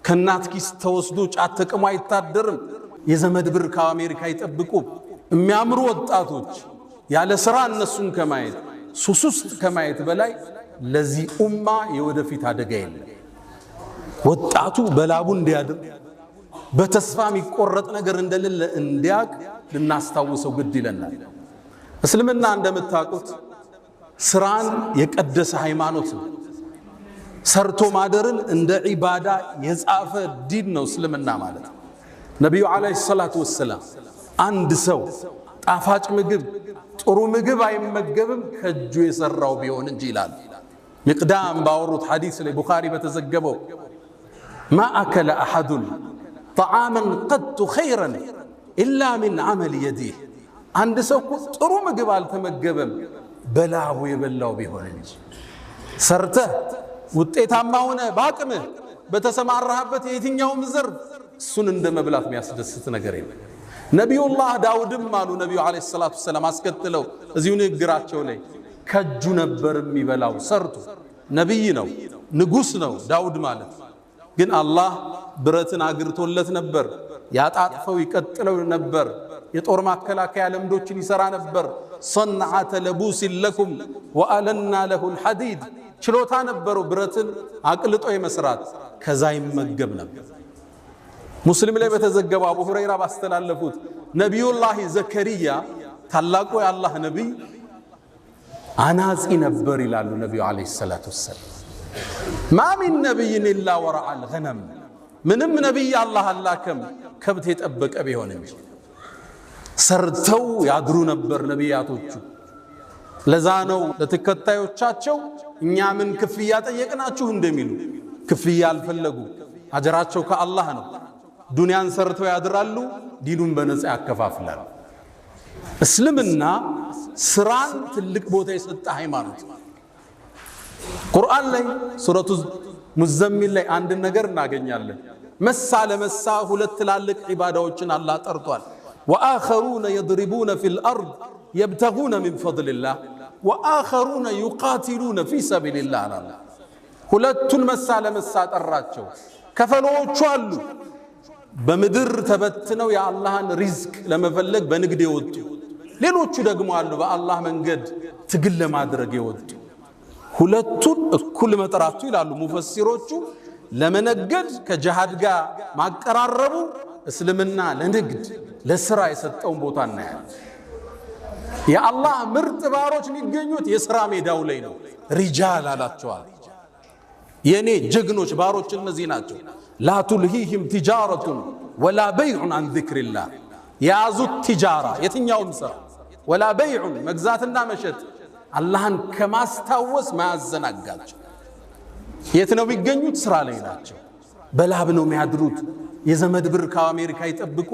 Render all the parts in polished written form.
ከናት ኪስ ተወስዶ ጫት ተቅሞ አይታደርም። የዘመድ ብር ከአሜሪካ ይጠብቁ። የሚያምሩ ወጣቶች ያለ ስራ እነሱን ከማየት ሱስ ውስጥ ከማየት በላይ ለዚህ ኡማ የወደፊት አደጋ የለም። ወጣቱ በላቡ እንዲያድር በተስፋ የሚቆረጥ ነገር እንደሌለ እንዲያቅ ልናስታውሰው ግድ ይለናል። እስልምና እንደምታውቁት ስራን የቀደሰ ሃይማኖት ነው። ሰርቶ ማደርን እንደ ዒባዳ የጻፈ ዲን ነው እስልምና ማለት። ነቢዩ ዓለይሂ ሰላቱ ወሰላም አንድ ሰው ጣፋጭ ምግብ ጥሩ ምግብ አይመገብም ከእጁ የሰራው ቢሆን እንጂ ይላል። ሚቅዳም ባወሩት ሐዲስ ላይ ቡኻሪ በተዘገበው ማ አከለ አሐዱን ጠዓመን ቀጡ ኸይረን ኢላ ሚን ዐመል የዲህ፣ አንድ ሰው ጥሩ ምግብ አልተመገበም በላቡ የበላው ቢሆን እንጂ። ሰርተህ ውጤታማ ሆነ በአቅምህ በተሰማራህበት የትኛውም ዘርፍ እሱን እንደ መብላት የሚያስደስት ነገር የለም። ነቢዩላህ ዳውድም አሉ ነቢዩ ዓለይሂ ሰላቱ ወሰላም አስከትለው እዚሁ ንግግራቸው ላይ ከእጁ ነበር የሚበላው ሰርቶ። ነቢይ ነው፣ ንጉሥ ነው ዳውድ ማለት። ግን አላህ ብረትን አግርቶለት ነበር። ያጣጥፈው ይቀጥለው ነበር። የጦር ማከላከያ ለምዶችን ይሰራ ነበር። ሰንዓተ ለቡሲን ለኩም ወአለና ለሁል ሐዲድ፣ ችሎታ ነበረው ብረትን አቅልጦ የመስራት። ከዛ ይመገብ ነበር። ሙስሊም ላይ በተዘገበው አቡ ሁረይራ ባስተላለፉት ነቢዩላህ ዘከሪያ ታላቁ የአላህ ነቢይ አናጺ ነበር ይላሉ ነቢዩ ዓለይሂ ሰላቱ ወሰላም። ማ ሚን ነቢይን ኢላ ወረዐል ገነም፣ ምንም ነቢይ አላህ አላከም ከብት የጠበቀ ቢሆን እንጂ። ሰርተው ያድሩ ነበር ነቢያቶቹ። ለዛ ነው ለተከታዮቻቸው እኛ ምን ክፍያ ጠየቅናችሁ እንደሚሉ ክፍያ አልፈለጉ። አጀራቸው ከአላህ ነው። ዱንያን ሰርተው ያድራሉ፣ ዲኑን በነፃ ያከፋፍላሉ። እስልምና ስራን ትልቅ ቦታ የሰጠ ሃይማኖት። ቁርአን ላይ ሱረቱ ሙዘሚል ላይ አንድ ነገር እናገኛለን። መሳ ለመሳ ሁለት ትላልቅ ዒባዳዎችን አላህ ጠርቷል። ወአኸሩነ የድሪቡነ ፊል አርድ የብተጉነ ሚን ፈድሊላህ ወአኸሩነ ዩቃቲሉነ ፊ ሰቢልላህ አላህ። ሁለቱን መሳ ለመሳ ጠራቸው። ከፈሎቹ አሉ በምድር ተበትነው የአላህን ሪዝቅ ለመፈለግ በንግድ የወጡ፣ ሌሎቹ ደግሞ አሉ በአላህ መንገድ ትግል ለማድረግ የወጡ። ሁለቱን እኩል መጥራቱ ይላሉ ሙፈሲሮቹ ለመነገድ ከጅሃድ ጋር ማቀራረቡ እስልምና ለንግድ ለስራ የሰጠውን ቦታ እናያለን። የአላህ ምርጥ ባሮች የሚገኙት የሥራ ሜዳው ላይ ነው። ሪጃል አላቸዋል። የኔ ጀግኖች ባሮች እነዚህ ናቸው። ላ ቱልሂህም ቲጃረቱን ወላ በይዑን አን ዚክሪላህ፣ የያዙት ቲጃራ የትኛውም ስራ ወላ በይዑን መግዛትና መሸጥ አላህን ከማስታወስ ማያዘናጋቸው። የት ነው የሚገኙት? ስራ ላይ ናቸው። በላብ ነው የሚያድሩት። የዘመድ ብር ከአሜሪካ ይጠብቁ።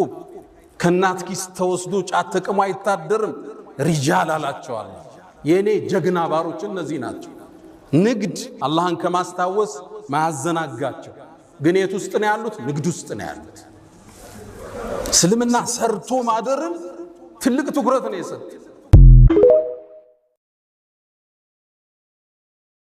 ከናት ኪስ ተወስዶ ጫት ተቅሞ አይታደርም። ሪጃል አላቸዋል። የኔ ጀግና ባሮች እነዚህ ናቸው። ንግድ አላህን ከማስታወስ ማያዘናጋቸው። ግን የት ውስጥ ነው ያሉት? ንግድ ውስጥ ነው ያሉት። እስልምና ሰርቶ ማደርን ትልቅ ትኩረት ነው የሰጠው።